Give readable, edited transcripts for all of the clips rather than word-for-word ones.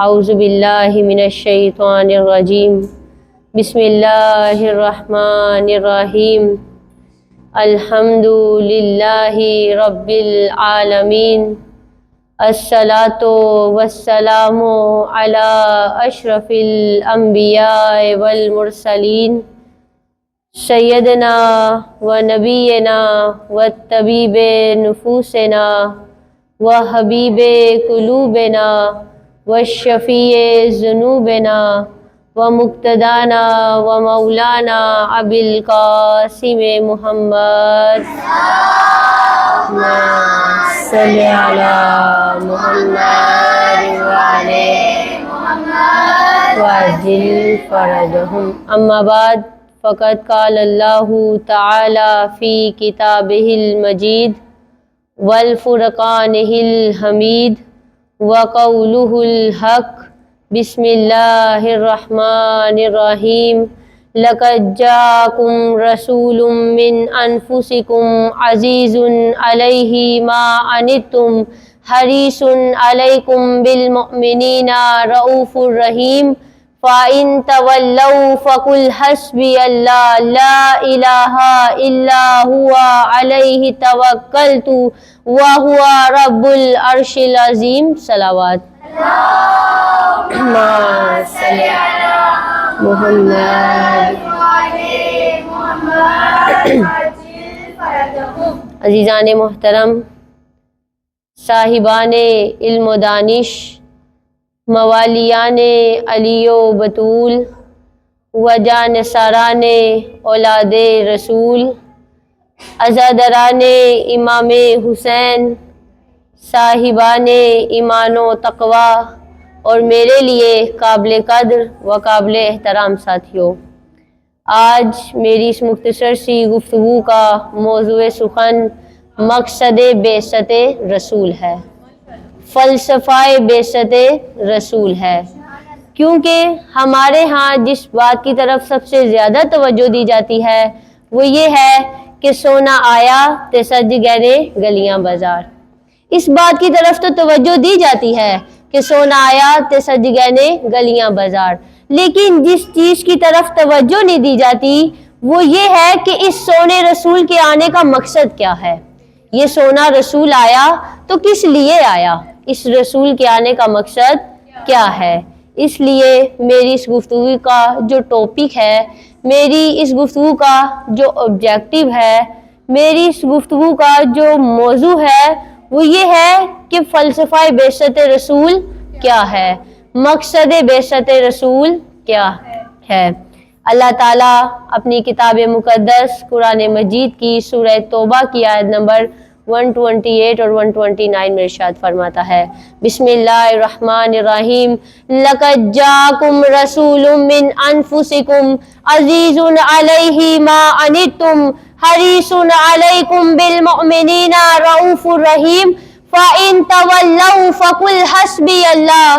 اعوذ باللہ من الشیطان الرجیم بسم اللہ الرحمن الرحیم الحمد للہ رب العالمین الصلاۃ والسلام علی اشرف الانبیاء والمرسلین سیدنا و نبینا و طبیب نفوسنا و حبیب قلوبنا و شفیع ذنوبنا و مقتدانا و مولانا ابی القاسم محمد صلی علی محمد وعلی محمد وعجل فرجهم اما بعد فقد قال اللہ تعالی فی کتابہ المجید والفرقانہ الحمید وقولہ الحق بسم اللہ الرحمن الرحیم لقد جاءکم رسول من انفسکم عزیز علیہ ما عنتم حریص علیکم بالمؤمنین رؤوف رحیم فَإِن تَوَلَّوْا فَقُلْ حَسْبِيَ اللَّهُ لَا إِلَٰهَ إِلَّا هُوَ عَلَيْهِ تَوَكَّلْتُ وَهُوَ رَبُّ الْعَرْشِ الْعَظِيمِ صلوات اللہم صلی علی محمد عزیزان محترم، صاحبان علم و دانش، موالیان علی و بطول و جانثاران اولاد رسول، عزادران امام حسین، صاحبان ایمان و تقوی اور میرے لیے قابل قدر و قابل احترام ساتھیوں، آج میری اس مختصر سی گفتگو کا موضوع سخن مقصد بعثت رسول ہے، فلسفہ بعثت رسول ہے، کیونکہ ہمارے ہاں جس بات کی طرف سب سے زیادہ توجہ دی جاتی ہے وہ یہ ہے کہ سونا آیا تے سج گئے گلیاں بازار۔ اس بات کی طرف تو توجہ دی جاتی ہے کہ سونا آیا تے سج گئے گلیاں بازار، لیکن جس چیز کی طرف توجہ نہیں دی جاتی وہ یہ ہے کہ اس سونے رسول کے آنے کا مقصد کیا ہے۔ یہ سونا رسول آیا تو کس لیے آیا، اس رسول کے آنے کا مقصد کیا ہے؟ اس لیے میری اس گفتگو کا جو ٹاپک ہے، میری اس گفتگو کا جو آبجیکٹیو ہے، میری اس گفتگو کا جو موضوع ہے وہ یہ ہے کہ فلسفہ بعثت رسول کیا ہے، مقصد بعثت رسول کیا ہے۔ اللہ تعالیٰ اپنی کتاب مقدس قرآن مجید کی سورہ توبہ کی آیت نمبر 128 اور 129 میں ارشاد فرماتا ہے، بسم اللہ الرحمن الرحیم لقد جاءکم رسول من انفسکم عزیز علیہ ما عنتم حریص علیکم بالمؤمنین رؤوف رحیم فَإِن تَوَلَّوْا فَقُلْ حَسْبِيَ اللَّهُ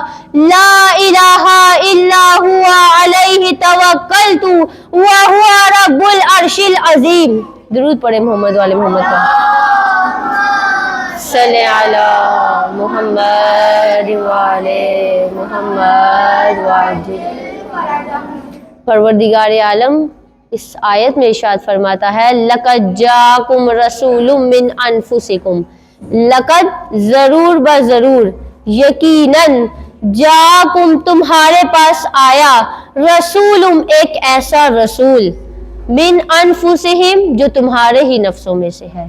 لَا إِلَٰهَ إِلَّا هُوَ عَلَيْهِ تَوَكَّلْتُ وَهُوَ رَبُّ الْعَرْشِ الْعَظِيمِ۔ درود پڑھے محمد والے محمد پر، صلی علی محمد والے محمد وعجل۔ پروردگار عالم اس آیت میں ارشاد فرماتا ہے، لَقَدْ جَاءَكُمْ رَسُولٌ مِّنْ أَنفُسِكُمْ، لقد ضرور بضرور یقیناً جاکم تمہارے پاس آیا رسول ایک ایسا رسول من انفسہم جو تمہارے ہی نفسوں میں سے ہے،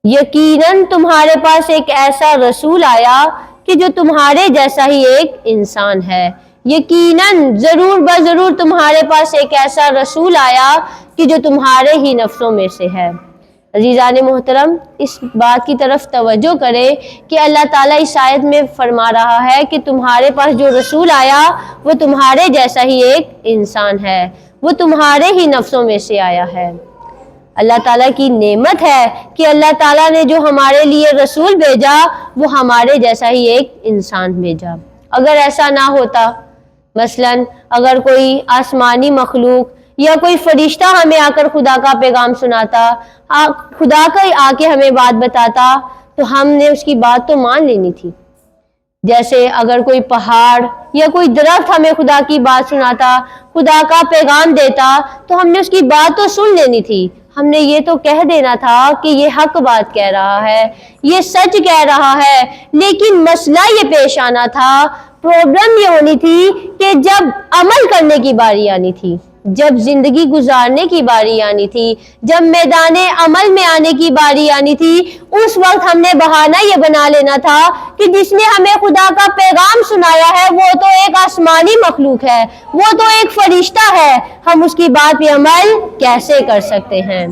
یقیناً تمہارے پاس ایک ایسا رسول آیا کہ جو تمہارے جیسا ہی ایک انسان ہے، یقیناً ضرور بضرور تمہارے پاس ایک ایسا رسول آیا کہ جو تمہارے ہی نفسوں میں سے ہے۔ عزیزان محترم، اس بات کی طرف توجہ کرے کہ اللہ تعالیٰ اس آیت میں فرما رہا ہے کہ تمہارے پاس جو رسول آیا وہ تمہارے جیسا ہی ایک انسان ہے، وہ تمہارے ہی نفسوں میں سے آیا ہے۔ اللہ تعالیٰ کی نعمت ہے کہ اللہ تعالیٰ نے جو ہمارے لیے رسول بھیجا وہ ہمارے جیسا ہی ایک انسان بھیجا۔ اگر ایسا نہ ہوتا، مثلاً اگر کوئی آسمانی مخلوق یا کوئی فرشتہ ہمیں آ کر خدا کا پیغام سناتا، خدا کا آ کے ہمیں بات بتاتا، تو ہم نے اس کی بات تو مان لینی تھی، جیسے اگر کوئی پہاڑ یا کوئی درخت ہمیں خدا کی بات سناتا، خدا کا پیغام دیتا، تو ہم نے اس کی بات تو سن لینی تھی، ہم نے یہ تو کہہ دینا تھا کہ یہ حق بات کہہ رہا ہے، یہ سچ کہہ رہا ہے۔ لیکن مسئلہ یہ پیش آنا تھا، پرابلم یہ ہونی تھی کہ جب عمل کرنے کی باری آنی تھی، جب زندگی گزارنے کی باری آنی تھی، جب میدان عمل میں آنے کی باری آنی تھی، اس وقت ہم نے بہانہ یہ بنا لینا تھا کہ جس نے ہمیں خدا کا پیغام سنایا ہے وہ تو ایک آسمانی مخلوق ہے، وہ تو ایک فرشتہ ہے، ہم اس کی بات پہ عمل کیسے کر سکتے ہیں؟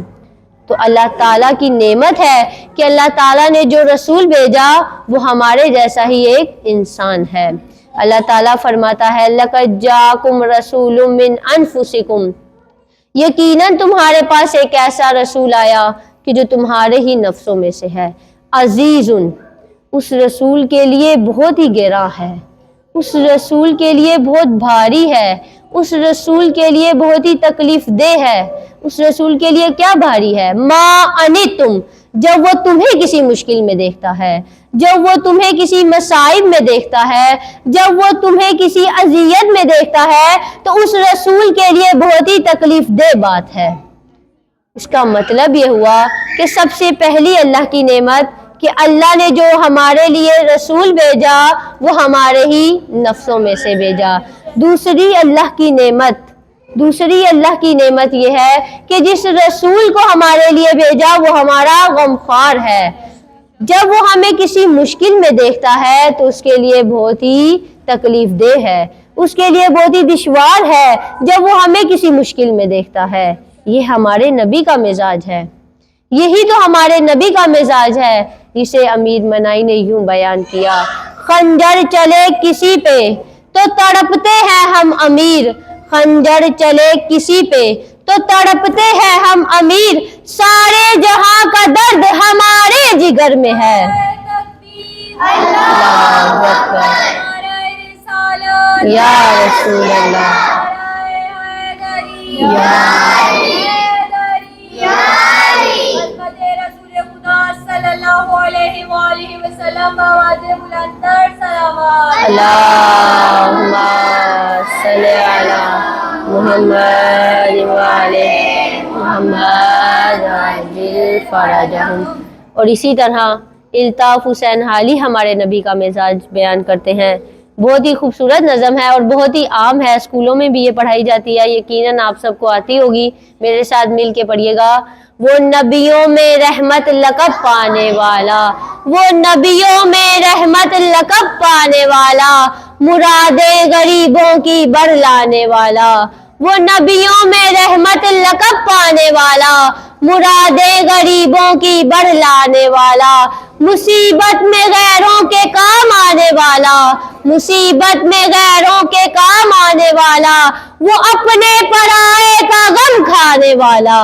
تو اللہ تعالیٰ کی نعمت ہے کہ اللہ تعالیٰ نے جو رسول بھیجا وہ ہمارے جیسا ہی ایک انسان ہے۔ اللہ تعالیٰ فرماتا ہے لَقَدْ جَاءَكُمْ رَسُولٌ مِّنْ أَنفُسِكُمْ، یقیناً تمہارے پاس ایک ایسا رسول آیا کہ جو تمہارے ہی نفسوں میں سے ہے، عزیزٌ، اس رسول کے لیے بہت ہی گراں ہے، اس رسول کے لیے بہت بھاری ہے، اس رسول کے لیے بہت ہی تکلیف دہ ہے۔ اس رسول کے لیے کیا بھاری ہے؟ ما انتم، جب وہ تمہیں کسی مشکل میں دیکھتا ہے، جب وہ تمہیں کسی مصائب میں دیکھتا ہے، جب وہ تمہیں کسی اذیت میں دیکھتا ہے تو اس رسول کے لیے بہت ہی تکلیف دہ بات ہے۔ اس کا مطلب یہ ہوا کہ سب سے پہلی اللہ کی نعمت کہ اللہ نے جو ہمارے لیے رسول بھیجا وہ ہمارے ہی نفسوں میں سے بھیجا۔ دوسری اللہ کی نعمت یہ ہے کہ جس رسول کو ہمارے لیے بھیجا وہ ہمارا غمخوار ہے۔ جب وہ ہمیں کسی مشکل میں دیکھتا ہے تو اس کے لیے بہت ہی تکلیف دہ ہے، اس کے لیے بہت ہی دشوار ہے جب وہ ہمیں کسی مشکل میں دیکھتا ہے۔ یہ ہمارے نبی کا مزاج ہے، یہی تو ہمارے نبی کا مزاج ہے، جسے امیر منائی نے یوں بیان کیا، خنجر چلے کسی پہ تو تڑپتے ہیں ہم امیر، خنجر چلے کسی پہ تو تڑپتے ہیں ہم امیر، سارے جہاں کا درد ہمارے جگر میں ہے۔ اللہ اکبر، یا رسول اللہ، اللہ علیہ وآلہ وسلم آواز بلندر صلوات۔ اللہم صلی علی محمد وآلہ محمد عجل فرجہم۔ اور اسی طرح الطاف حسین حالی ہمارے نبی کا مزاج بیان کرتے ہیں، بہت ہی خوبصورت نظم ہے اور بہت ہی عام ہے، اسکولوں میں بھی یہ پڑھائی جاتی ہے، یقیناً آپ سب کو آتی ہوگی، میرے ساتھ مل کے پڑھیے گا۔ وہ نبیوں میں رحمت لقب پانے والا، وہ نبیوں میں رحمت لقب پانے والا، مرادیں غریبوں کی بر لانے والا، وہ نبیوں میں رحمت لقب پانے والا، مرادیں غریبوں کی بر لانے والا، مصیبت میں غیروں کے کام آنے والا، مصیبت میں غیروں کے کام آنے والا، وہ اپنے پرائے کا غم کھانے والا،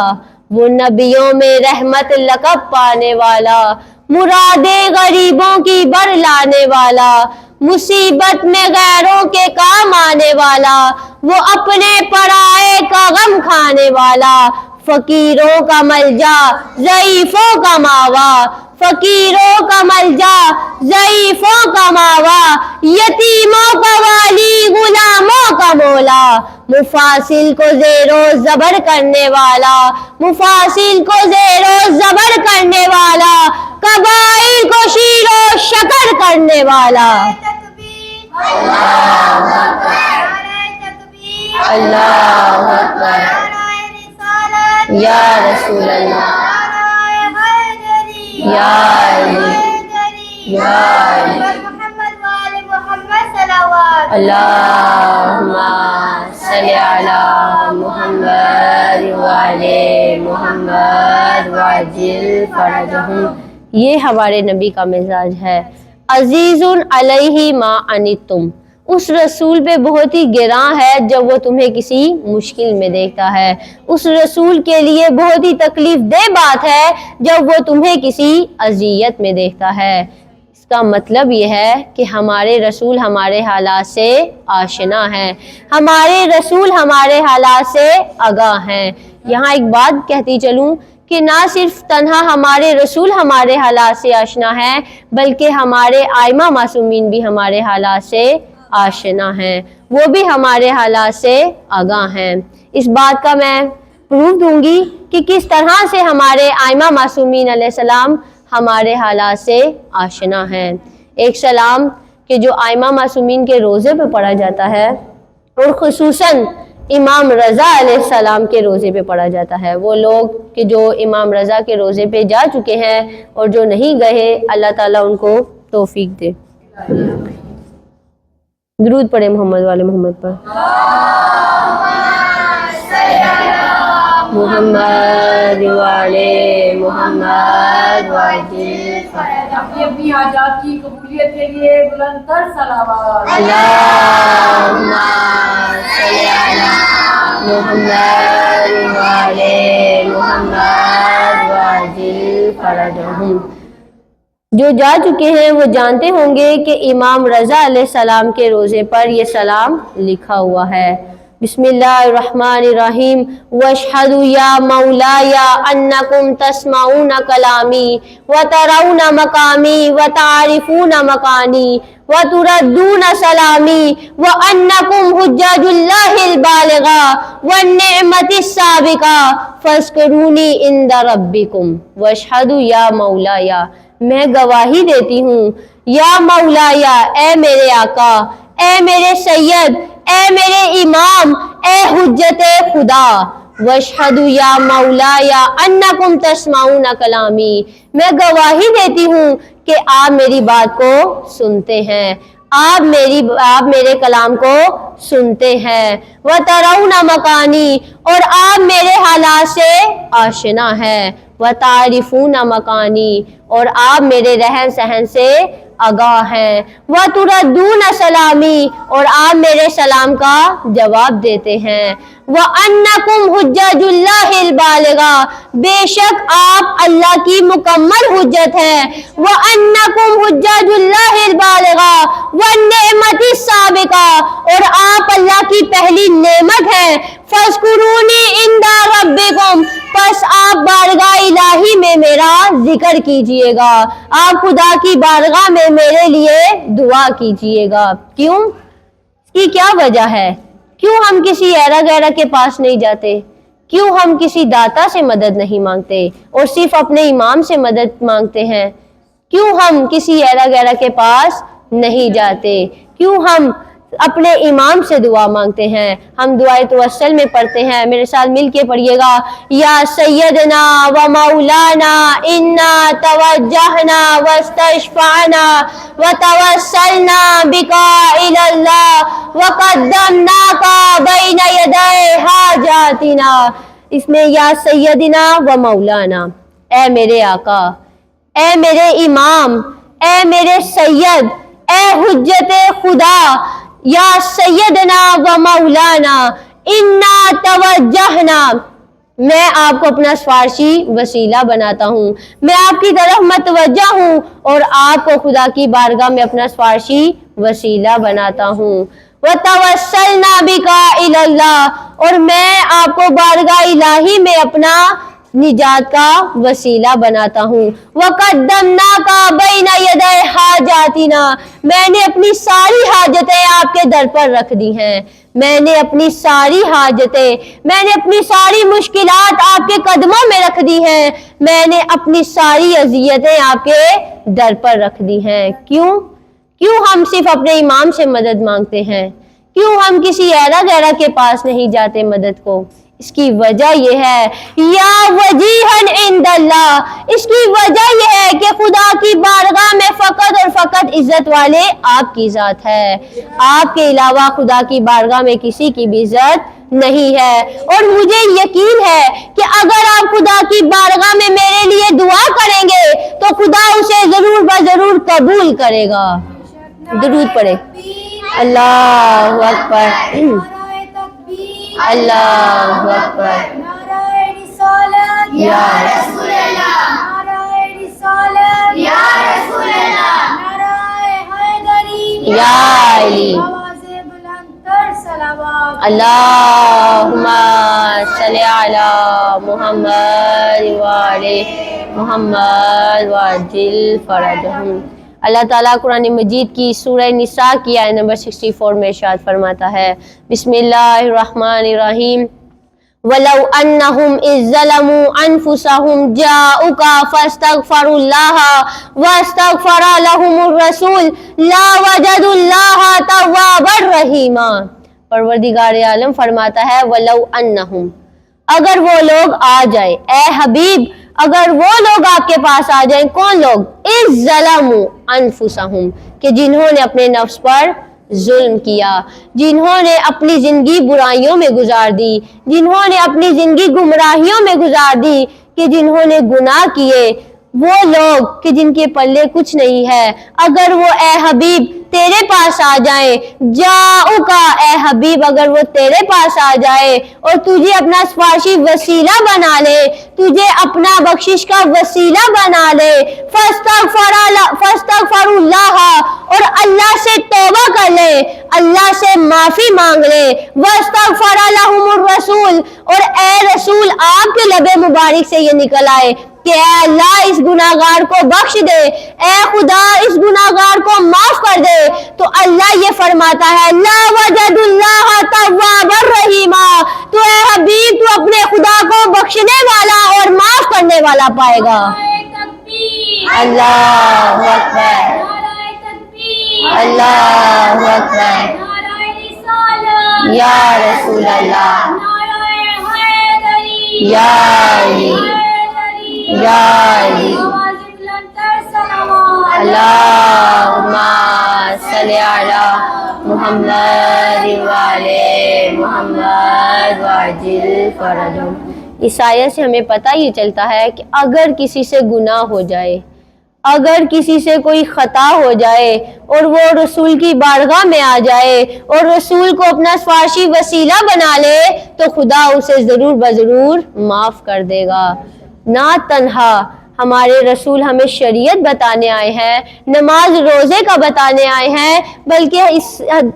وہ نبیوں میں رحمت لقب پانے والا، مرادیں غریبوں کی بر لانے والا، مصیبت میں غیروں کے کام آنے والا، وہ اپنے پرائے کا غم کھانے والا، فقیروں کا ملجا ضعیفوں کا ماوا، فقیروں کا ملجا ضعیفوں کا ماوا، یتیموں کا والی غلاموں کا مولا، مفاصل کو زیر و زبر کرنے والا، مفاصل کو زیر و زبر کرنے والا، قبائل کو شیر و شکر کرنے والا۔ اللہ اکبر، اللہ اکبر، یا رسول اللہ، یا علی، یا علی، اللہم صلی علی محمد وعلی محمد وعجل فرجہم۔ یہ ہمارے نبی کا مزاج ہے، عزیز علیہ ما عنتم، اس رسول پہ بہت ہی گراں ہے جب وہ تمہیں کسی مشکل میں دیکھتا ہے، اس رسول کے لیے بہت ہی تکلیف دہ بات ہے جب وہ تمہیں کسی اذیت میں دیکھتا ہے۔ اس کا مطلب یہ ہے کہ ہمارے رسول ہمارے حالات سے آشنا ہیں، ہمارے رسول ہمارے حالات سے آگاہ ہیں۔ یہاں ایک بات کہتی چلوں کہ نہ صرف تنہا ہمارے رسول ہمارے حالات سے آشنا ہے بلکہ ہمارے آئمہ معصومین بھی ہمارے حالات سے آشنا ہیں، وہ بھی ہمارے حالات سے آگاہ ہیں۔ اس بات کا میں پروف دوں گی کہ کس طرح سے ہمارے آئمہ معصومین علیہ السلام ہمارے حالات سے آشنا ہیں۔ ایک سلام کہ جو آئمہ معصومین کے روزے پہ پڑھا جاتا ہے اور خصوصاً امام رضا علیہ السلام کے روزے پہ پڑھا جاتا ہے، وہ لوگ کہ جو امام رضا کے روزے پہ جا چکے ہیں اور جو نہیں گئے، اللہ تعالیٰ ان کو توفیق دے۔ درود پڑھے محمد والے محمد پر۔ محمد والے محمد واجب اپنی اپنی حاجات کی قبولیت کے لیے بلند تر صلوات۔ اللہم صلی علی محمد والے محمد واجب فرجہم۔ جو جا چکے ہیں وہ جانتے ہوں گے کہ امام رضا علیہ السلام کے روزے پر یہ سلام لکھا ہوا ہے۔ بسم اللہ الرحمن الرحیم۔ واشہدوا یا مولایا انکم تسمعون کلامی وترون مقامی وتعرفون مکانی وتردون سلامی وانکم حجاج اللہ البالغہ والنعمت السابقہ فاذکرونی عند ربکم۔ واشہدوا یا مولایا، میں گواہی دیتی ہوں، یا مولایا، اے میرے آقا، اے میرے سید، اے میرے امام، اے حجت خدا۔ واشہدوا یا مولایا انکم تسمعون کلامی، میں گواہی دیتی ہوں کہ آپ میری بات کو سنتے ہیں، آپ میرے کلام کو سنتے ہیں۔ وترون مکانی، اور آپ میرے حالات سے آشنا ہیں۔ وتعرفون مکانی، اور آپ میرے رہن سہن سے آگاہ ہیں۔ وتردون سلامی، اور آپ میرے سلام کا جواب دیتے ہیں۔ وانکم حجاج اللہ البالغہ، بے شک آپ اللہ کی مکمل حجت ہیں۔ وانکم حجاج اللہ البالغہ والنعمت السابقہ، اور آپ اللہ کی پہلی نعمت ہیں۔ فاذکرونی عند ربکم، پس آپ بارگاہ الہی میں میرا ذکر کیجئے گا، آپ خدا کی بارگاہ میں میرے لیے دعا کیجئے گا۔ کیوں؟ اس کی کیا وجہ ہے؟ کیوں ہم کسی ایرا غیرہ کے پاس نہیں جاتے؟ کیوں ہم کسی داتا سے مدد نہیں مانگتے اور صرف اپنے امام سے مدد مانگتے ہیں؟ کیوں ہم کسی ایرا غیرہ کے پاس نہیں جاتے؟ کیوں ہم اپنے امام سے دعا مانگتے ہیں؟ ہم دعائے توسل میں پڑھتے ہیں، میرے ساتھ مل کے پڑھیے گا، یا سیدنا و مولانا انا توجہنا واستشفعنا وتوسلنا بکا الی اللہ وقدمناک بین یدی حاجاتنا۔ اس میں یا سیدنا و مولانا، اے میرے آقا، اے میرے امام، اے میرے سید، اے حجت خدا، یا سیدنا و مولانا انا توجہنا، میں آپ کو اپنا سفارشی وسیلہ بناتا ہوں، میں آپ کی طرف متوجہ ہوں اور آپ کو خدا کی بارگاہ میں اپنا سفارشی وسیلہ بناتا ہوں۔ وتوسلنا بکا الی اللہ، اور میں آپ کو بارگاہ الہی میں اپنا نجات کا وسیلہ بناتا ہوں۔ وقدمناک بین یدی حاجاتنا، میں نے اپنی ساری حاجتیں آپ کے در پر رکھ دی ہیں، میں نے اپنی ساری حاجتیں، میں نے اپنی ساری مشکلات آپ کے قدموں میں رکھ دی ہیں، میں نے اپنی ساری اذیتیں آپ کے در پر رکھ دی ہیں۔ کیوں ہم صرف اپنے امام سے مدد مانگتے ہیں؟ کیوں ہم کسی ایرا غیرہ کے پاس نہیں جاتے مدد کو؟ اس کی وجہ یہ ہے، یا وجیہن عند اللہ، اس کی وجہ یہ ہے کہ خدا کی بارگاہ میں فقط اور فقط عزت والے آپ کی ذات ہے، آپ کے علاوہ خدا کی بارگاہ میں کسی کی بھی عزت نہیں ہے۔ اور مجھے یقین ہے کہ اگر آپ خدا کی بارگاہ میں میرے لیے دعا کریں گے تو خدا اسے ضرور بضرور قبول کرے گا۔ درود پڑھے۔ اللہ اکبر، اللہ اکبر، نعرہ رسالت یا رسول اللہ، نعرہ رسالت یا رسول اللہ، نعرہ حیدری یا علی۔ آواز بلند تر صلوات۔ اللہم صلی علی محمد وعلی محمد وعجل فرجہم۔ اللہ تعالیٰ قرآن مجید کی سورہ نساء کی آیت نمبر 64 میں ارشاد فرماتا ہے، بسم اللہ الرحمن الرحیم، وَلَوْ أَنَّهُمْ إِذ ظَّلَمُوا أَنفُسَهُمْ جَاءُوكَ فَاسْتَغْفَرُوا اللَّهَ وَاسْتَغْفَرَ لَهُمُ الرَّسُولُ لَوَجَدُوا اللَّهَ تَوَّابًا رَحِيمًا۔ پروردگار عالم فرماتا ہے وَلَوْ أَنَّهُمْ، اگر وہ لوگ آ جائیں، اے حبیب اگر وہ لوگ آپ کے پاس آ جائیں، کون لوگ؟ اِذ ظَّلَمُوا أَنفُسَهُمْ، کہ جنہوں نے اپنے نفس پر ظلم کیا، جنہوں نے اپنی زندگی برائیوں میں گزار دی، جنہوں نے اپنی زندگی گمراہیوں میں گزار دی، کہ جنہوں نے گناہ کیے، وہ لوگ کہ جن کے پلے کچھ نہیں ہے، اگر وہ اے حبیب تیرے پاس آ جائیں، جاؤ کا اے حبیب اگر وہ تیرے پاس آ جائے اور تجھے اپنا سفارشی وسیلہ بنا لے، تجھے اپنا بخشش کا وسیلہ بنا لے، فاستغفر اللہ، اور اللہ سے توبہ کر لے، اللہ سے معافی مانگ لے، واستغفر لہم الرسول، اور اے رسول آپ کے لب مبارک سے یہ نکل آئے کہ اے اللہ اس گناہگار کو بخش دے، اے خدا اس گناہگار کو معاف کر دے، تو اللہ یہ فرماتا ہے لا وجد اللہ توابا رحیما، تو اے حبیب تو اپنے خدا کو بخشنے والا اور معاف کرنے والا پائے گا۔ اللہ اکبر، اللہ اکبر، یا رسول اللہ، یا علی، یا علی، اللہم صلی علی محمد وعلی محمد وعجل فرجہم۔ اس آیت سے ہمیں پتہ یہ چلتا ہے کہ اگر کسی سے گناہ ہو جائے، اگر کسی سے کوئی خطا ہو جائے اور وہ رسول کی بارگاہ میں آ جائے اور رسول کو اپنا سفارشی وسیلہ بنا لے تو خدا اسے ضرور بضرور معاف کر دے گا۔ نہ تنہا ہمارے رسول ہمیں شریعت بتانے آئے ہیں، نماز روزے کا بتانے آئے ہیں، بلکہ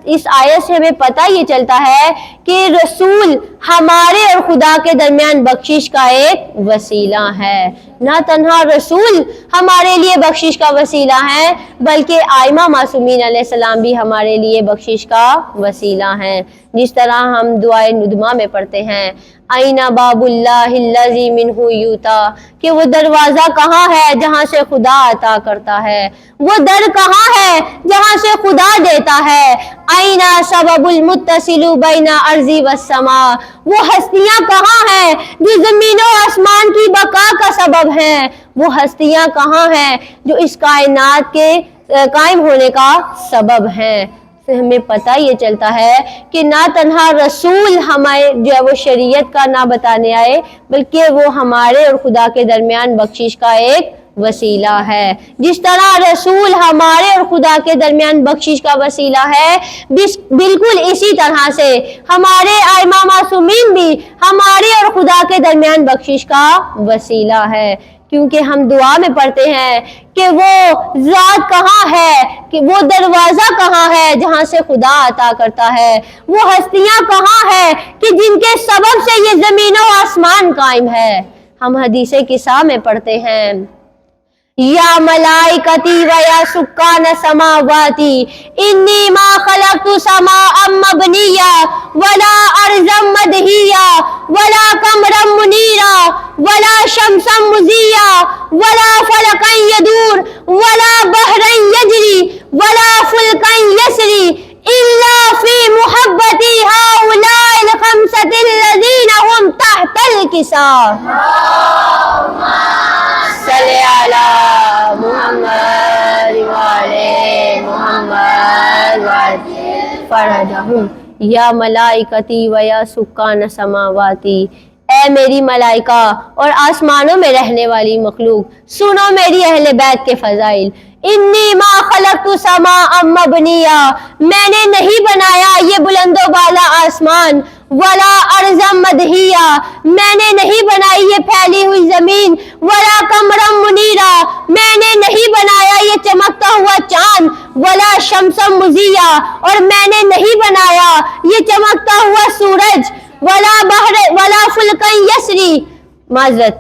اس آیت سے ہمیں پتہ یہ چلتا ہے کہ رسول ہمارے اور خدا کے درمیان بخشش کا ایک وسیلہ ہے۔ نہ تنہا رسول ہمارے لیے بخشش کا وسیلہ ہے بلکہ آئمہ معصومین علیہ السلام بھی ہمارے لیے بخشش کا وسیلہ ہیں، جس طرح ہم دعائے ندمہ میں پڑھتے ہیں آئین باب اللہ الذی منہ یوتا، کہ وہ دروازہ کہاں ہے جہاں سے خدا عطا کرتا ہے، وہ در کہاں ہے جہاں سے خدا دیتا ہے، آئین سبب المتصل بین ارضی والسماء، وہ ہستیاں کہاں ہیں جو زمین و آسمان کی بقا کا سبب ہیں، وہ ہستیاں کہاں ہیں جو اس کائنات کے قائم ہونے کا سبب ہیں۔ سے ہمیں پتہ یہ چلتا ہے کہ نہ تنہا رسول ہمیں جو ہے وہ شریعت کا نہ بتانے آئے بلکہ وہ ہمارے اور خدا کے درمیان بخشش کا ایک وسیلہ ہے، جس طرح رسول ہمارے اور خدا کے درمیان بخشش کا وسیلہ ہے، بالکل اسی طرح سے ہمارے ائمہ معصومین بھی ہمارے اور خدا کے درمیان بخشش کا وسیلہ ہے، کیونکہ ہم دعا میں پڑھتے ہیں کہ وہ ذات کہاں ہے، کہ وہ دروازہ کہاں ہے جہاں سے خدا عطا کرتا ہے، وہ ہستیاں کہاں ہے کہ جن کے سبب سے یہ زمین و آسمان قائم ہے۔ ہم حدیث قصہ میں پڑھتے ہیں یا ملائکتی و یا سکان سماواتی انی ما خلقت سماء مبنیا ولا ارضا مدہیا ولا قمرا منیرا ولا شمسا مضیا ولا فلکا یدور ولا بحرا یجری ولا فلکا یسری الا فی محبتی هؤلاء الخمسة الذین هم تحت الکساء۔ صلی علی محمد وعلی محمد وعجل فرجہم۔ یا ملائکتی و یا سکان سماواتی، اے میری ملائکہ اور آسمانوں میں رہنے والی مخلوق، سنو میری اہل بیت کے فضائل۔ انی ما خلقت سماء مبنیا، میں نے نہیں بنایا یہ بلند و بالا آسمان، ولا ارضا مدحیا، میں نے نہیں بنائی یہ پھیلی ہوئی زمین، ولا قمرا منیرا، میں نے نہیں بنایا یہ چمکتا ہوا چاند، ولا شمسا مضیا، اور میں نے نہیں بنایا یہ چمکتا ہوا سورج، ولا فلکا یسری، معذرت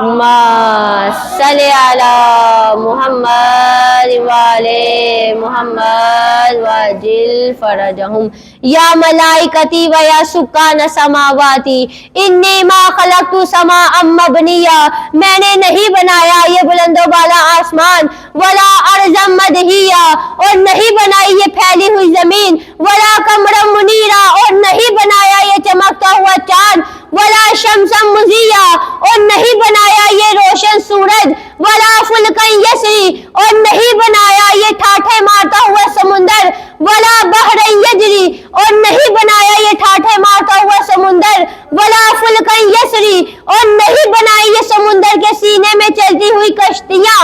ما صلی علی محمد وعلی محمد وجل فرجہم، یا ملائکتی و یا سکان سماواتی انی ما خلقت سماء مبنیا، میں نے نہیں بنایا یہ بلند و بالا آسمان، ولا ارضا مدحیا، اور نہیں بنائی یہ پھیلی ہوئی زمین، ولا قمرا منیرا، اور نہیں بنایا یہ چمکتا ہوا چاند، ولا شمسا مضیا، اور نہیں بنایا یہ روشن سورج، ولا فلکا یسری، اور نہیں بنایا یہ ٹھاٹھے مارتا ہوا سمندر، ولا بحر یجری، اور نہیں بنایا یہ ٹھاٹھے مارتا ہوا سمندر، ولا فلکا یسری، اور نہیں بنائی یہ سمندر کے سینے میں چلتی ہوئی کشتیاں،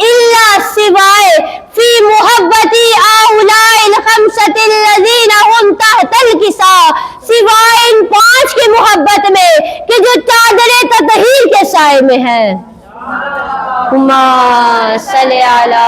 الا سوائے فی محبتی ہؤلاء الخمسۃ الذین ہم تحت الکساء، سوائے ان 5 کی محبت میں کہ جو چادر تطہیر کے سائے میں ہے۔ اللہم صلی علی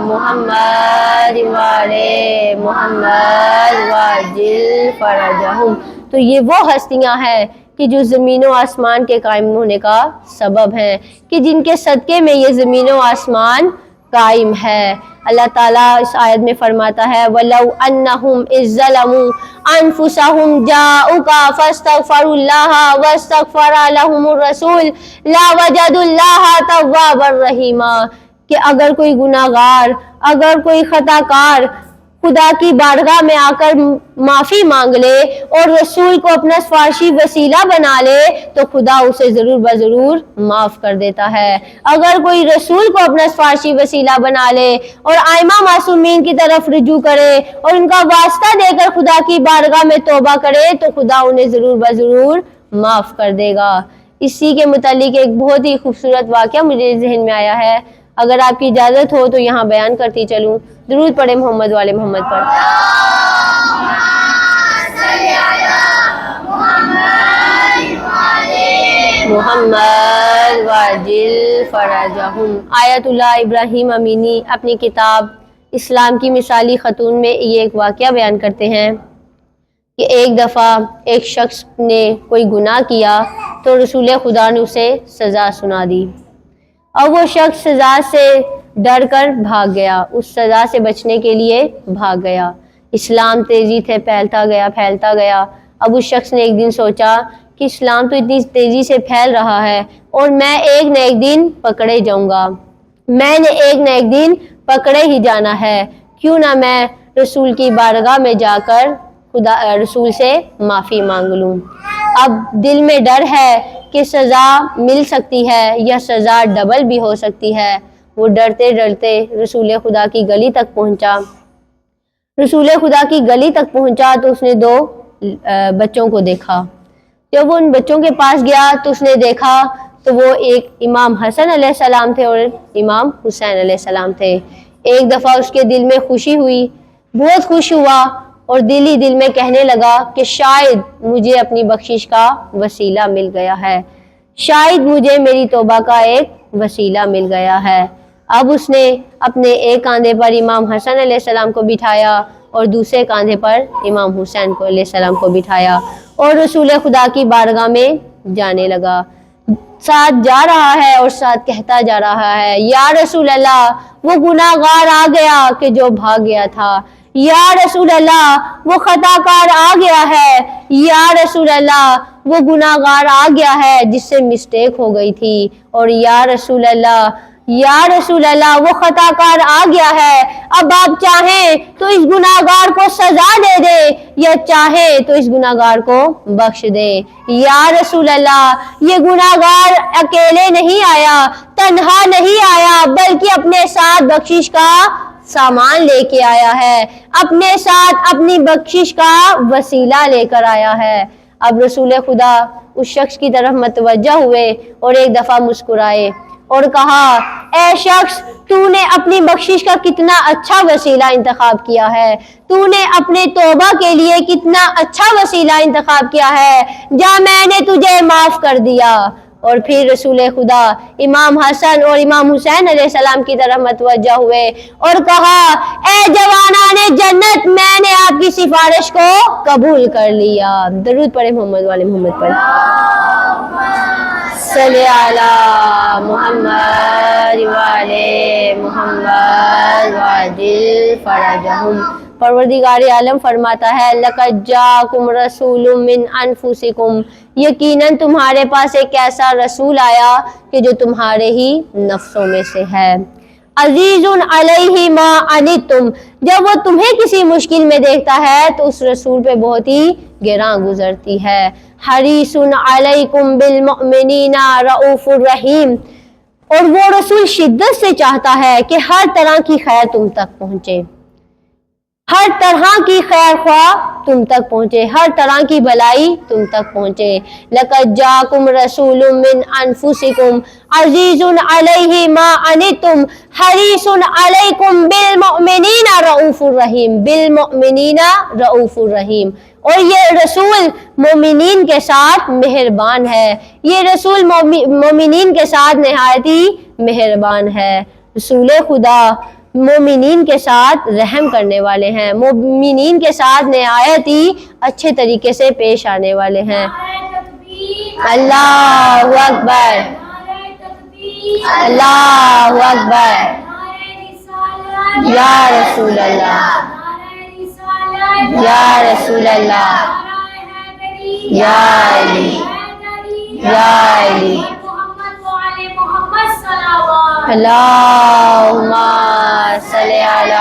محمد وعلی محمد وعجل فرجہم۔ تو یہ وہ ہستیاں ہیں کہ جو زمین و آسمان کے قائم ہونے کا سبب ہیں، کہ جن کے صدقے میں یہ زمین و آسمان قائم ہے۔ اللہ تعالیٰ اس آیت میں فرماتا ہے وَلَوْ أَنَّهُمْ إِذْ ظَلَمُوا أَنفُسَهُمْ جَاءُوكَ فَاسْتَغْفَرُوا اللَّهَ وَاسْتَغْفَرَ لَهُمُ الرَّسُولُ لَوَجَدُوا اللَّهَ تَوَّابًا رَحِيمًا، کہ اگر کوئی گناہگار، اگر کوئی خطا کار خدا کی بارگاہ میں آ کر معافی مانگ لے اور رسول کو اپنا سفارشی وسیلہ بنا لے تو خدا اسے ضرور بضرور معاف کر دیتا ہے۔ اگر کوئی رسول کو اپنا سفارشی وسیلہ بنا لے اور ائمہ معصومین کی طرف رجوع کرے اور ان کا واسطہ دے کر خدا کی بارگاہ میں توبہ کرے تو خدا انہیں ضرور بضرور معاف کر دے گا۔ اسی کے متعلق ایک بہت ہی خوبصورت واقعہ مجھے ذہن میں آیا ہے، اگر آپ کی اجازت ہو تو یہاں بیان کرتی چلوں۔ درود پڑھیں محمد والے محمد پر۔ محمد واجل فرجہم۔ آیت اللہ ابراہیم امینی اپنی کتاب اسلام کی مثالی خطون میں یہ ایک واقعہ بیان کرتے ہیں کہ ایک دفعہ ایک شخص نے کوئی گناہ کیا تو رسول خدا نے اسے سزا سنا دی، اور وہ شخص سزا سے ڈر کر بھاگ گیا، اس سزا سے بچنے کے لیے بھاگ گیا۔ اسلام تیزی سے پھیلتا گیا۔ اب اس شخص نے ایک دن سوچا کہ اسلام تو اتنی تیزی سے پھیل رہا ہے اور میں ایک نہ ایک دن پکڑے جاؤں گا، میں نے ایک نہ ایک دن پکڑے ہی جانا ہے، کیوں نہ میں رسول کی بارگاہ میں جا کر رسول سے معافی مانگ لوں۔ اب دل میں ڈر ہے کہ سزا مل سکتی ہے یا سزا ڈبل بھی ہو سکتی ہے۔ وہ ڈرتے ڈرتے رسول خدا کی گلی تک پہنچا۔ رسول خدا کی گلی تک پہنچا تو اس نے 2 بچوں کو دیکھا۔ جب وہ ان بچوں کے پاس گیا تو اس نے دیکھا تو وہ ایک امام حسن علیہ السلام تھے اور امام حسین علیہ السلام تھے۔ ایک دفعہ اس کے دل میں خوشی ہوئی، بہت خوش ہوا اور دل ہی دل میں کہنے لگا کہ شاید مجھے اپنی بخشش کا وسیلہ مل گیا ہے، شاید مجھے میری توبہ کا ایک وسیلہ مل گیا ہے۔ اب اس نے اپنے ایک کاندھے پر امام حسن علیہ السلام کو بٹھایا اور دوسرے کاندھے پر امام حسین کو علیہ السلام کو بٹھایا اور رسول خدا کی بارگاہ میں جانے لگا۔ ساتھ جا رہا ہے اور ساتھ کہتا جا رہا ہے یا رسول اللہ وہ گناہگار آ گیا کہ جو بھاگ گیا تھا، یا رسول اللہ وہ خطا کار آ گیا ہے، یا رسول اللہ وہ گناہگار آ گیا ہے جس سے مسٹیک ہو گئی تھی، اور یا رسول اللہ وہ خطا کار آ گیا ہے، اب آپ چاہیں تو اس گناہگار کو سزا دے دے یا چاہیں تو اس گناہگار کو بخش دے۔ یا رسول اللہ یہ گناہگار اکیلے نہیں آیا، تنہا نہیں آیا، بلکہ اپنے ساتھ بخشش کا سامان لے کے آیا ہے، اپنے ساتھ اپنی بخشش کا وسیلہ لے کر آیا ہے۔ اب رسول خدا اس شخص کی طرف متوجہ ہوئے اور ایک دفعہ مسکرائے اور کہا اے شخص تو نے اپنی بخشش کا کتنا اچھا وسیلہ انتخاب کیا ہے، تو نے اپنے توبہ کے لیے کتنا اچھا وسیلہ انتخاب کیا ہے، جا میں نے تجھے معاف کر دیا۔ اور پھر رسول خدا امام حسن اور امام حسین علیہ السلام کی طرف متوجہ ہوئے اور کہا اے جوانان جنت، میں نے آپ کی سفارش کو قبول کر لیا۔ درود پڑھے محمد والے محمد پڑھے، صلی علی محمد والے محمد وعجل فرجہم۔ پروردگار عالم فرماتا ہے لَقَدْ جَاءَكُمْ رَسُولٌ مِّنْ أَنفُسِكُمْ، یقیناً تمہارے پاس ایک ایسا رسول آیا کہ جو تمہارے ہی نفسوں میں سے ہے۔ عزیز علیہ ما عنتم، جب وہ تمہیں کسی مشکل میں دیکھتا ہے تو اس رسول پہ بہت ہی گراں گزرتی ہے۔ حریص علیکم بالمؤمنین رؤوف الرحیم، اور وہ رسول شدت سے چاہتا ہے کہ ہر طرح کی خیر تم تک پہنچے، ہر طرح کی خیر خواہ تم تک پہنچے، ہر طرح کی بلائی تم تک پہنچے۔ لَقَدْ جَاءَكُمْ رَسُولٌ مِّنْ أَنفُسِكُمْ عَزِيزٌ عَلَيْهِ مَا عَنِتُّمْ حَرِيصٌ عَلَيْكُمْ بِالْمُؤْمِنِينَ رَؤُوفٌ رَحِيمٌ، بالمؤمنین رؤوف الرحیم۔ اور یہ رسول مومنین کے ساتھ مہربان ہے، یہ رسول مومنین کے ساتھ نہایت ہی مہربان ہے۔ رسول خدا مومنین کے ساتھ رحم کرنے والے ہیں، مومنین کے ساتھ نہایت ہی اچھے طریقے سے پیش آنے والے ہیں۔ اللہ اکبر، اللہ اکبر، یا رسول اللہ، یا رسول اللہ، یا علی، یا علی، اللہم صلی علی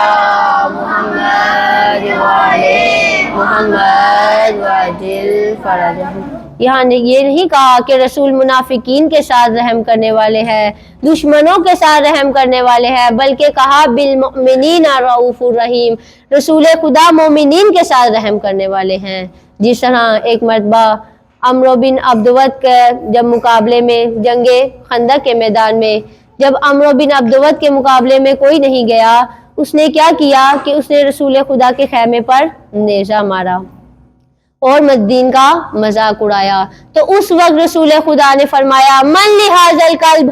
محمد وعلی محمد وعجل فرجہم۔ یہاں نے یہ نہیں کہا کہ رسول منافقین کے ساتھ رحم کرنے والے ہیں، دشمنوں کے ساتھ رحم کرنے والے ہیں، بلکہ کہا بالمؤمنین رؤوف الرحیم، رسول خدا مومنین کے ساتھ رحم کرنے والے ہیں۔ جس طرح ایک مرتبہ عمرو بن عبدود کے جب مقابلے میں جنگ خندق کے میدان میں جب عمرو بن عبدود کے مقابلے میں کوئی نہیں گیا، اس نے کیا کیا کہ اس نے رسول خدا کے خیمے پر نیزہ مارا اور دین کا مذاق اڑایا۔ تو اس وقت رسول خدا نے فرمایا من لہذا الکلب،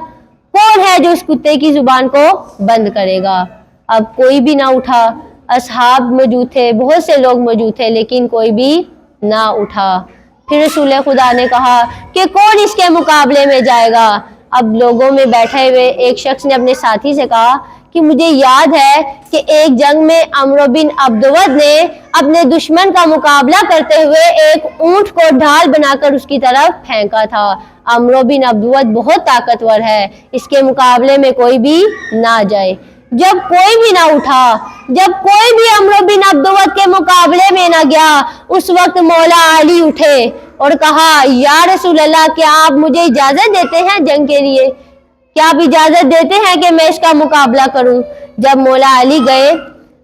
کون ہے جو اس کتے کی زبان کو بند کرے گا؟ اب کوئی بھی نہ اٹھا، اصحاب موجود تھے، بہت سے لوگ موجود تھے، لیکن کوئی بھی نہ اٹھا۔ پھر رسول خدا نے کہا کہ کون اس کے مقابلے میں جائے گا؟ اب لوگوں میں بیٹھے ہوئے ایک شخص نے اپنے ساتھی سے کہا کہ مجھے یاد ہے کہ ایک جنگ میں عمرو بن عبدود نے اپنے دشمن کا مقابلہ کرتے ہوئے ایک اونٹ کو ڈھال بنا کر اس کی طرف پھینکا تھا۔ عمرو بن عبدود بہت طاقتور ہے، اس کے مقابلے میں کوئی بھی نہ جائے۔ جب کوئی بھی نہ اٹھا، جب کوئی بھی عمرو بن عبدود کے مقابلے میں نہ گیا، اس وقت مولا علی اٹھے اور کہا یا رسول اللہ، کیا آپ مجھے اجازت دیتے ہیں جنگ کے لیے؟ کیا آپ اجازت دیتے ہیں کہ میں اس کا مقابلہ کروں؟ جب مولا علی گئے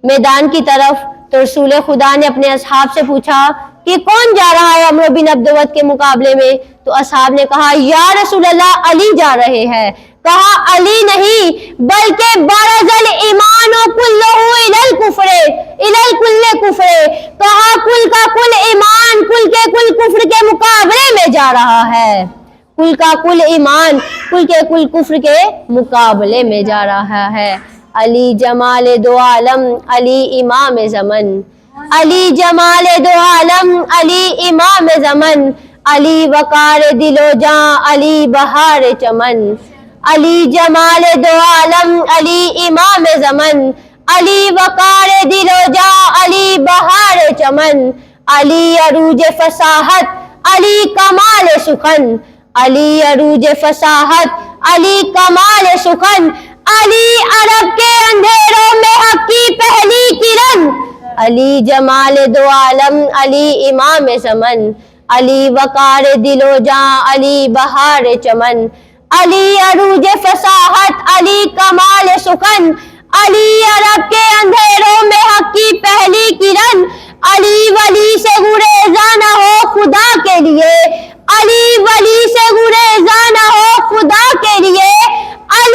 میدان کی طرف تو رسول خدا نے اپنے اصحاب سے پوچھا کہ کون جا رہا ہے عمرو بن عبدود کے مقابلے میں؟ تو اصحاب نے کہا یا رسول اللہ علی جا رہے ہیں۔ کہا علی نہیں بلکہ برز الایمان کلہ الی الکفر الی الکل کفر، کہا کل کا کل ایمان کل کے کل کفر کے مقابلے میں جا رہا ہے، کل کا کل ایمان کل کے کل کفر کے مقابلے میں جا رہا ہے۔ علی جمال دو عالم علی امام زمن، علی جمال دو عالم علی امام زمن، علی وقار دل و جاں علی بہار چمن، علی جمال دو عالم علی امام زمن، علی وقار دل و جاں علی بہار چمن، علی عروج فصاحت علی کمال سخن، علی عروج فصاحت علی کمال سخن، علی عرب کے اندھیروں میں حق کی پہلی کرن، علی جمال دو عالم علی امام زمن، علی وقار دل و جاں علی بہار چمن، علی عروج فصاحت علی کمال سخن، علی عرب کے اندھیروں میں حق کی پہلی کرن، علی ولی سے گریزاں نہ ہو خدا کے لیے، علی ولی سے گریزاں نہ ہو خدا کے لیے، علی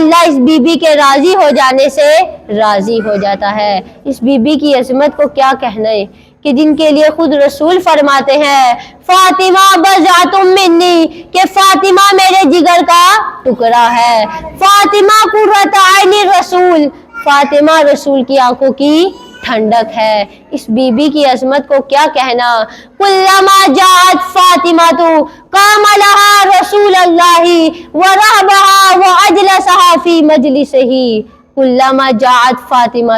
اللہ اس بیوی کے راضی ہو جانے سے راضی ہو جاتا ہے۔ اس بیوی کی عظمت کو کیا کہنا ہے کہ جن کے لیے خود رسول فرماتے ہیں فاطمہ بضعۃ منی، کہ فاطمہ میرے جگر کا ٹکڑا ہے۔ فاطمہ قرۃ عین رسول، فاطمہ رسول کی آنکھوں کی ٹھنڈک ہے۔ اس بی بی کی عظمت کو کیا کہنا۔ کلما جاءت فاطمہ قام لها رسول اللہ ورہبها واجلسها فی مجلسہ۔ کلما جاءت فاطمہ،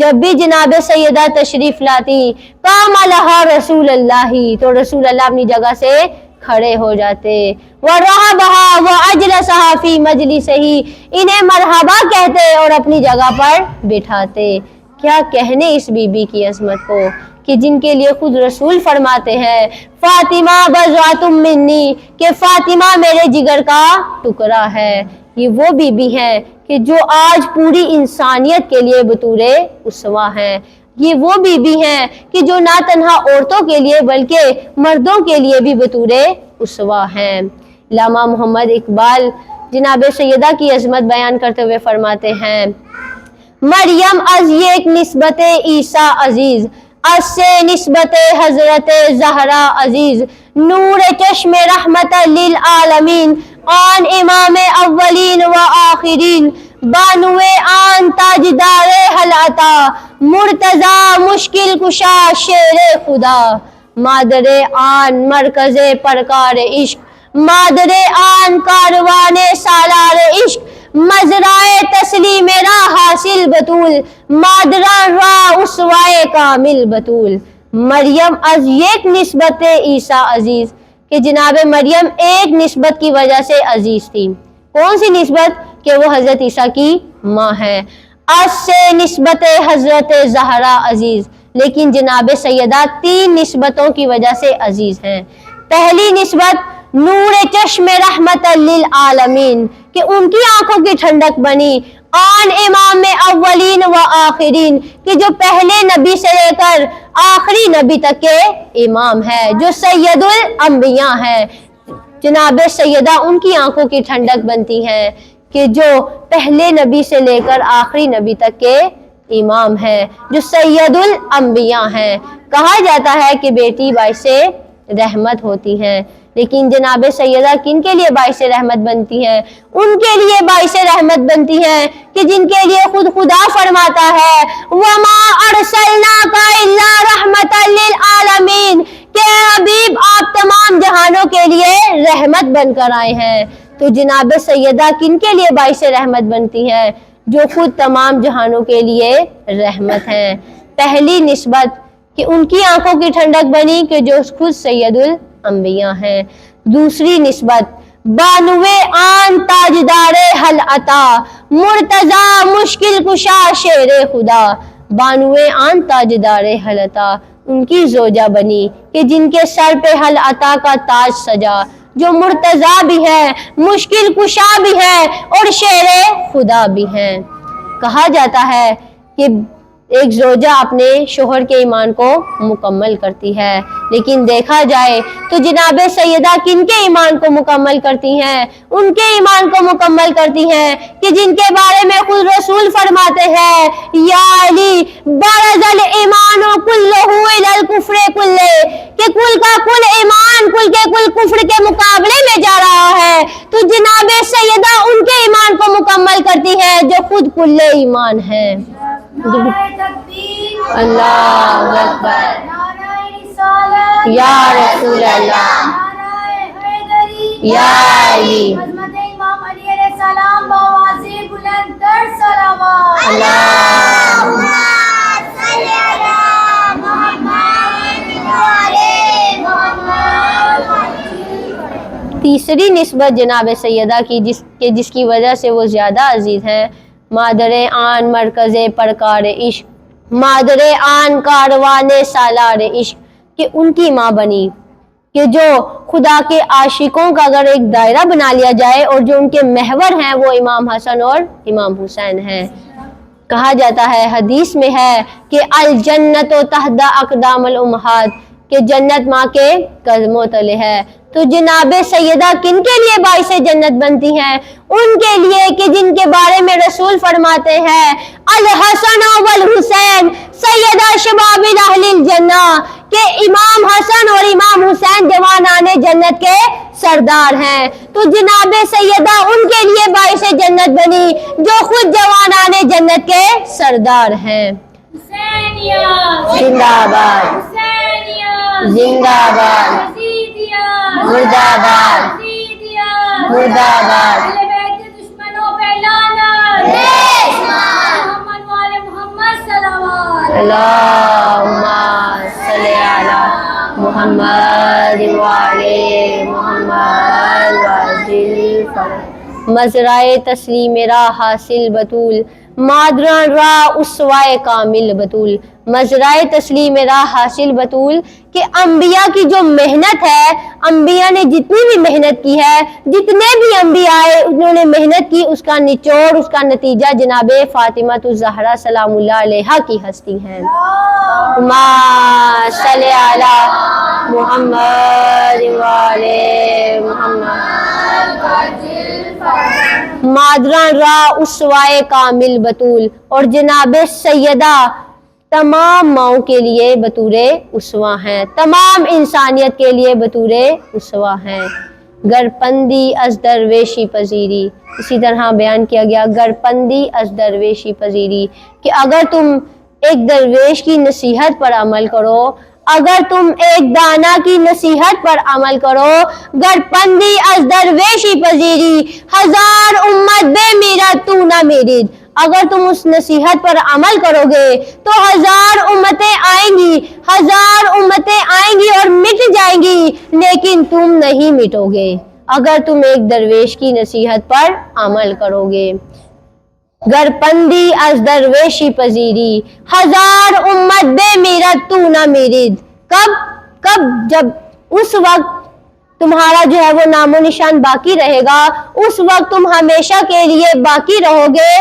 جب بھی جناب سیدہ تشریف لاتی قام لها رسول اللہ، تو رسول اللہ اپنی جگہ سے کھڑے ہو جاتے۔ وَرَحَبَهَا وَأَجْلَسَهَا فِي مَجْلِسِهِ، انہیں مرحبا کہتے اور اپنی جگہ پر بٹھاتے۔ کیا کہنے اس بی بی کی عظمت کو کہ جن کے لیے خود رسول فرماتے ہیں فاطمہ بضعۃ منی، کہ فاطمہ میرے جگر کا ٹکڑا ہے۔ یہ وہ بی بی ہے کہ جو آج پوری انسانیت کے لیے بطور اسوہ ہیں۔ یہ وہ بی بی ہیں کہ جو نہ تنہا عورتوں کے لیے بلکہ مردوں کے لیے بھی بطور اسوہ ہیں۔ علامہ محمد اقبال جناب سیدہ کی عظمت بیان کرتے ہوئے فرماتے ہیں مریم از یک نسبت عیسیٰ عزیز، از سے نسبت حضرت زہرا عزیز، نور چشم رحمت للعالمین، آن امام اولین و آخرین، بانوے آن تاجدار حل عطا، مرتضی مشکل کشا شیر خدا، مادر آن مرکز پرکار عشق، مادر آن کاروان سالار عشق، مزرائے تسلیم را حاصل بطول، مادران را اسوائے کامل بطول۔ مریم از یک نسبت عیسیٰ عزیز، کہ جناب مریم ایک نسبت کی وجہ سے عزیز تھی۔ کون سی نسبت؟ کہ وہ حضرت عیسیٰ کی ماں ہے۔ از سے نسبت حضرت زہرا عزیز، لیکن جناب سیدہ تین نسبتوں کی وجہ سے عزیز ہیں۔ پہلی نسبت نور چشم رحمت للعالمین، کہ ان کی آنکھوں کی ٹھنڈک بنی، آن امام اولین و آخرین، کہ جو پہلے نبی سے لے کر آخری نبی تک کے امام ہے، جو سید الانبیاء ہے۔ جناب سیدہ ان کی آنکھوں کی ٹھنڈک بنتی ہے کہ جو پہلے نبی سے لے کر آخری نبی تک کے امام ہے، جو سید الانبیاء ہیں۔ کہا جاتا ہے کہ بیٹی باعث رحمت ہوتی ہے، لیکن جناب سیدہ کن کے لیے باعث رحمت بنتی ہے؟ ان کے لیے باعث رحمت بنتی ہے کہ جن کے لیے خود خدا فرماتا ہے وَمَا أَرْسَلْنَاكَ إِلَّا رَحْمَةً لِلْعَالَمِينَ، کہ حبیب آپ تمام جہانوں کے لیے رحمت بن کر آئے ہیں۔ تو جناب سیدہ کن کے لیے باعث رحمت بنتی ہے؟ جو خود تمام جہانوں کے لیے رحمت ہیں۔ پہلی نسبت کہ ان کی آنکھوں کی ٹھنڈک بنی کہ جو خود سید الانبیاء ہیں۔ دوسری نسبت بانوے آن تاجدار حل عطا، مرتضی مشکل کشا شیر خدا، بانوے آن تاجدار حل عطا، ان کی زوجہ بنی کہ جن کے سر پہ حل عطا کا تاج سجا، جو مرتضی بھی ہے، مشکل کشا بھی ہے اور شیر خدا بھی ہیں۔ کہا جاتا ہے کہ ایک زوجہ اپنے شوہر کے ایمان کو مکمل کرتی ہے، لیکن دیکھا جائے تو جناب سیدہ کن کے ایمان کو مکمل کرتی ہیں؟ ان کے ایمان کو مکمل کرتی ہیں کہ جن کے بارے میں خود رسول فرماتے ہیں یا علی برز الایمان کلہ الی الکفر کلہ، کہ کل کا کل ایمان کل کے کل کفر کے مقابلے میں جا رہا ہے، تو جناب سیدہ ان کے ایمان کو مکمل کرتی ہے جو خود کل ایمان ہے۔ اللہ اکبر، یا رسول اللہ، یا علی، عظمت امام علی علیہ السلام بآواز بلند تر صلوات۔ اللہم صلی علی محمد وعلی محمد۔ تیسری نسبت جناب سیدہ کی جس کی وجہ سے وہ زیادہ عزیز ہیں، مادر آن مرکز پرکار عشق، مادر آن کاروان سالار عشق، کہ ان کی ماں بنی کہ جو خدا کے عاشقوں کا اگر ایک دائرہ بنا لیا جائے اور جو ان کے محور ہیں وہ امام حسن اور امام حسین ہیں۔ کہا جاتا ہے حدیث میں ہے کہ الجنت تحت اقدام الامہات، کہ جنت ماں کے قدموں تلے ہے۔ تو جناب سیدہ کن کے لیے باعث جنت بنتی ہیں؟ ان کے لیے کہ جن کے بارے میں رسول فرماتے ہیں الحسن والحسین سیدہ شباب اہل الجنہ، کہ امام حسن اور امام حسین جوانان جنت کے سردار ہیں۔ تو جناب سیدہ ان کے لیے باعث جنت بنی جو خود جوانان جنت کے سردار ہیں۔ زندہ باد، زندہ باد، مردہ باد، مردہ باد۔ اللہم صلی علی محمد وعلی محمد وعجل فرج۔ مزرعِ تسلیم را حاصل بطول، مادران را اسوائے کامل بطول۔ مزرعِ تسلیم را حاصل بطول کہ انبیاء کی جو محنت ہے، انبیاء نے جتنی بھی محنت کی ہے، جتنے بھی انبیاء آئے انہوں نے محنت کی، اس کا نچوڑ، اس کا نتیجہ جناب فاطمہ الزہرا سلام اللہ علیہا کی ہستی ہیں۔ اللہم صلی علی محمد وعلی محمد۔ مادران را اسوائے کامل بطول، اور جناب سیدہ تمام ماؤں کے لیے بطور اسوہ ہیں، تمام انسانیت کے لیے بطور اسوہ ہیں۔ گرپندی از درویشی پذیری، اسی طرح بیان کیا گیا گرپندی از درویشی پذیری کہ اگر تم ایک درویش کی نصیحت پر عمل کرو، اگر تم ایک دانا کی نصیحت پر عمل کرو، گرپندی از درویشی پذیری ہزار امت بے میرا تو نہ میرید، اگر تم اس نصیحت پر عمل کرو گے تو ہزار امتیں آئیں گی، ہزار امتیں آئیں گی اور مٹ جائیں گی، لیکن تم نہیں مٹو گے اگر تم ایک درویش کی نصیحت پر عمل کرو گے۔ گرپندی از درویشی پذیری ہزار امت بے میرا تو نہ میرید، کب جب اس وقت تمہارا جو ہے وہ نام و نشان باقی رہے گا، اس وقت تم ہمیشہ کے لیے باقی رہو گے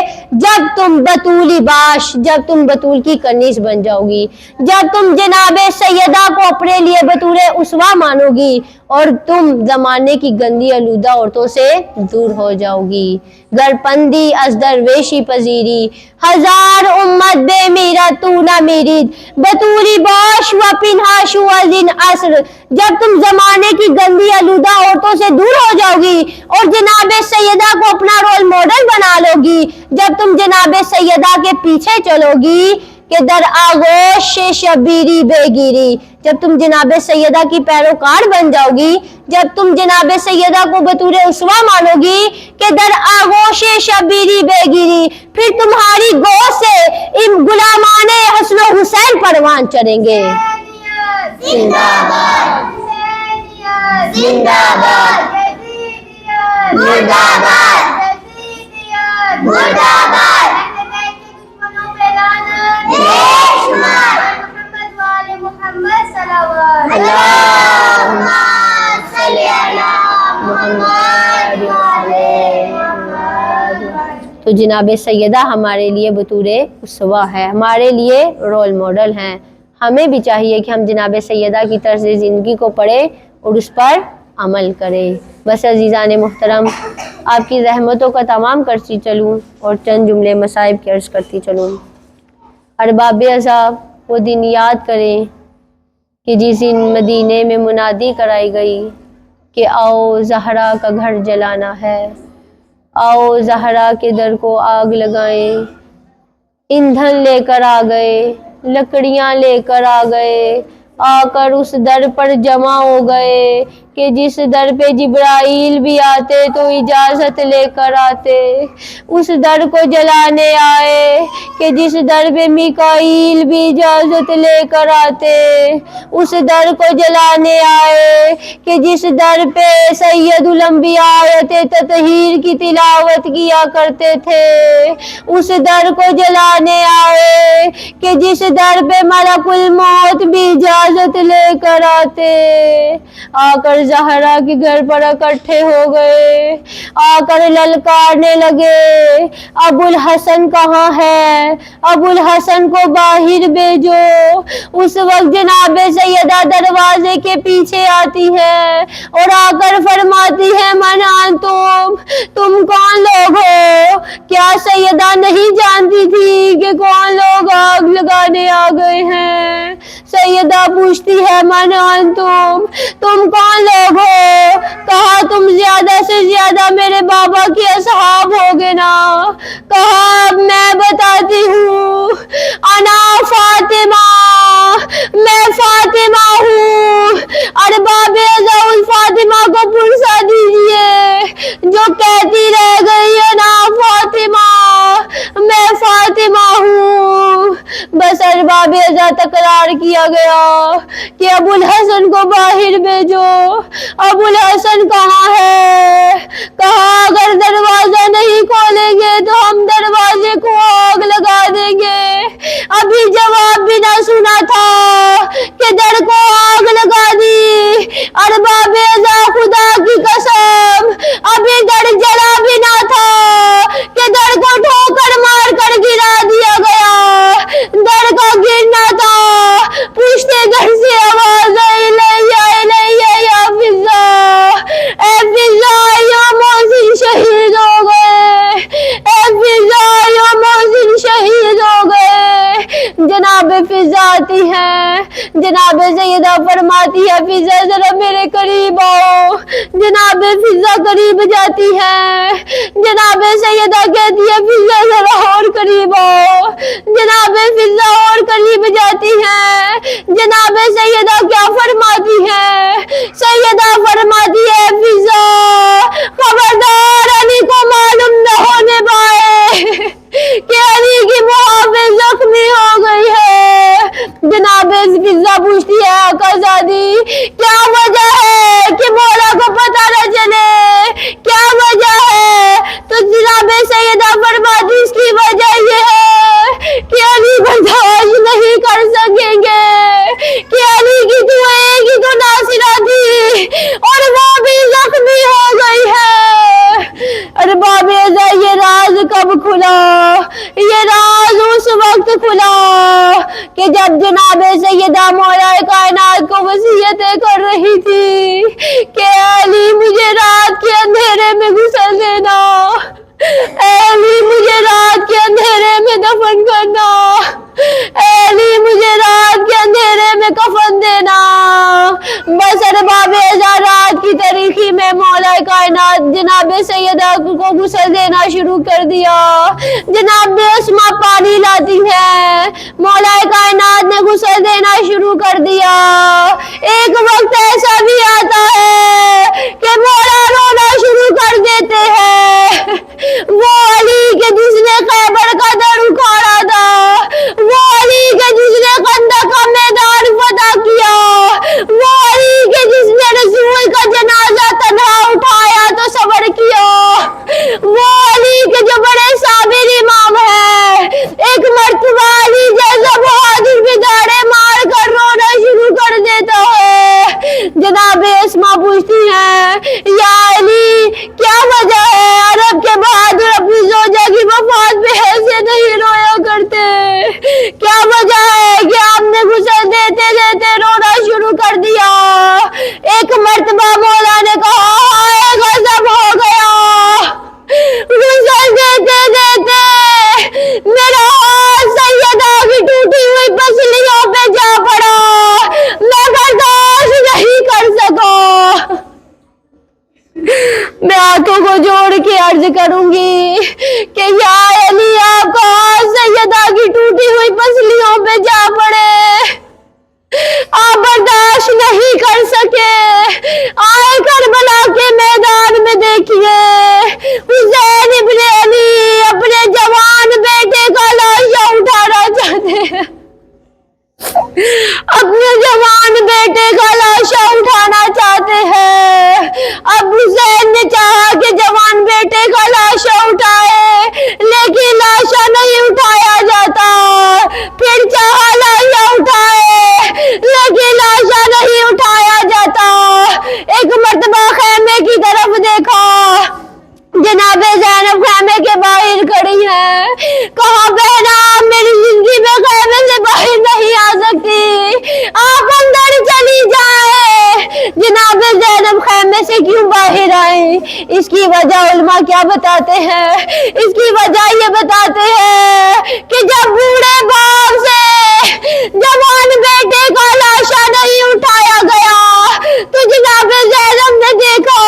جب تم بطولی باش، جب تم بطول کی کنیز بن جاؤ گی، جب تم جناب سیدہ کو اپنے لیے بطور اسوہ مانو گی اور تم زمانے کی گندی آلودہ عورتوں سے دور ہو جاؤ گی۔ گرپندی از درویشی پذیری ہزار امت بے میرا تو نہ میرید، بطولی باش و پنہاشو از ان عصر، جب تم زمانے کی گندی آلودہ عورتوں سے دور ہو جاؤ گی اور جناب سیدہ کو اپنا رول ماڈل بنا لو گی، جب تم جناب سیدہ کے پیچھے چلو گی کہ در آغوش شبیری بے گیری، جب تم جناب سیدہ کی پیروکار بن جاؤ گی، جب تم جناب سیدہ کو بطور اسوہ مانو گی کہ در آغوش شبیری بے گیری، پھر تمہاری گود سے ان غلامان حسن و حسین پروان چڑھیں گے۔ زندہ باد، زندہ باد، مردہ باد، مردہ باد۔ اللہم صلی علی محمد وعلی محمد۔ تو جناب سیدہ ہمارے لیے بطور اسوہ ہے، ہمارے لیے رول ماڈل ہیں۔ ہمیں بھی چاہیے کہ ہم جناب سیدہ کی طرز زندگی کو پڑھیں اور اس پر عمل کریں۔ بس عزیزان محترم، آپ کی رحمتوں کا تمام کرتی چلوں اور چند جملے مصائب کی عرض کرتی چلوں۔ ارباب عذاب وہ دن یاد کریں کہ جس دن مدینے میں منادی کرائی گئی کہ آؤ زہرا کا گھر جلانا ہے، آؤ زہرا کے در کو آگ لگائیں۔ ایندھن لے کر آ گئے، لکڑیاں لے کر آ گئے، آ کر اس در پر جمع ہو گئے کہ جس در پہ جبرائیل بھی آتے تو اجازت لے کر آتے، اس در کو جلانے آئے کہ جس در پہ میکائیل بھی اجازت لے کر آتے، اس در کو جلانے آئے کہ جس در پہ سید الانبیاء آیت تطہیر کی تلاوت کیا کرتے تھے، اس در کو جلانے آئے کہ جس در پہ ملک الموت بھی اجازت لے کر آتے، آ کر زہرا کے گھر پر اکٹھے ہو گئے، آ کر للکارنے لگے، ابو الحسن کہاں ہے؟ ابو الحسن کو باہر بھیجو۔ اس وقت جناب سیدہ دروازے کے پیچھے آتی ہے اور آ کر فرماتی ہے من انتم، تم کون لوگ ہو؟ کیا سیدہ نہیں جانتی تھی کہ کون لوگ آگ لگانے آ گئے ہیں؟ سیدہ پوچھتی ہے من انتم، تم کون لوگ ہو؟ کہا تم زیادہ سے زیادہ میرے بابا کے اصحاب ہوگے نا؟ کہا میں بتاتی ہوں، انا فاطمہ، میں فاطمہ ہوں۔ ارباب ازاؤل فاطمہ کو پرسا دیجئے جو کہتی رہ گئی ہے نا فاطمہ، میں فاطمہ ہوں۔ بس ارباب ازا تکرار کیا گیا کہ ابو الحسن کو باہر بھیجو۔ ابو الحسن کہاں ہے؟ کہا اگر دروازہ نہیں کھولیں گے تو ہم دروازے کو آگ لگا دیں گے۔ ابھی جواب بھی نہ سنا تھا کہ در کو آگ لگا دی۔ ارباب ازا خدا کی قسم ابھی در جلا بھی نہ تھا کہ در کو ٹھوکر مار کر گرا دیا گیا۔ در کا گرنا تھا، پوچھتے گھر سے آواز آئی الیہ الیہ یا فضا، اے فضا یا محسن شہید ہو گئے، اے فضا یا محسن شہید ہو گئے۔ جناب فضا آتی ہے، جناب سیدہ فرماتی ہے فضا ذرا میرے قریب آؤ۔ جناب فضا قریب جاتی ہے، جناب سیدہ کہتی ہے فضا ذرا اور قریب آؤ۔ جناب فضا اور قریب جاتی ہے، جناب سیدہ کیا فرماتی ہے؟ سیدہ فرماتی ہے فضا خبردار علی کو معلوم نہ ہونے پائے کہ علی کی محافظ زخمی ہو گئی ہے۔ جناب فضا پوچھتی ہے آقا زادی کیا وجہ ہے کہ مولا کو پتہ نہ چلے؟ کیا وجہ ہے؟ تو جناب سیدہ فرماتی اس کی وجہ یہ ہے کہ علی برداشت نہیں کر سکیں گے کہ علی کی تو ایک ہی تو ناصرہ تھی اور وہ بھی زخمی ہو گئی ہے۔ ارباب ازا یہ راز کب کھلا؟ یہ راز اس وقت کھلا کہ جب جناب سیدہ مولا کائنات کو وصیتیں کر رہی تھی کہ علی مجھے رات کے اندھیرے میں غسل دینا، اے علی مجھے رات کے اندھیرے میں دفن کرنا، اے علی مجھے رات کے اندھیرے میں کفن دینا۔ بس ارباب ازا رات کی تاریکی میں مولا کائنات جناب سیدہ کو غسل دینا شروع کر دیا۔ جناب اسما پانی لاتی ہے، مولا کائنات نے غسل دینا شروع کر دیا۔ ایک وقت ایسا بھی آتا ہے کہ مولا رونا شروع کر دیتے ہیں۔ وہ علی کے جس نے خیبر کا در اکھاڑا تھا، وہ علی کے جس نے خندق کا میدان فتح کیا، وہ علی کے جس نے رسول کا جنازہ تنہا اٹھایا تو صبر کیا، وہ علی کے جو بڑے صابر امام ہیں، ایک مرتبہ علی جیسا بہادر بھی داڑے مار کر رونا شروع کر دیتا ہے۔ جناب اسما پوچھتی ہیں یا علی کیا وجہ ہے؟ عرب کے بہادر اپنی اس کی وجہ علماء کیا بتاتے ہیں؟ اس کی وجہ یہ بتاتے ہیں کہ جب بوڑھے باپ سے جوان بیٹے کا لاشا نہیں اٹھایا گیا تو جناب زینب نے دیکھا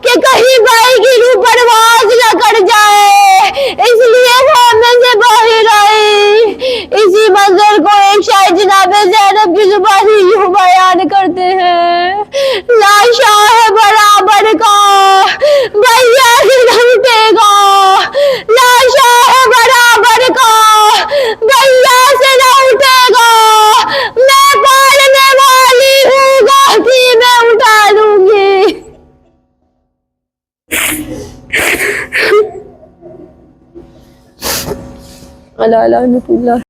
کہ کہیں بھائی کی روح پرواز نہ کر جائے، اس لیے وہ میں سے باہر آئی۔ اسی منظر کو ایک شاعر جناب زینب کی زبانی یوں بیان کرتے ہیں: لاشا ہے برابر کا بھیا سے نہ اٹھے گا، لاشا ہے برابر کا بھیا سے نہ اٹھے گا، میں پالنے والی ہوں گاہی میں اٹھا لوں گی۔ اللہ لعنت اللہ۔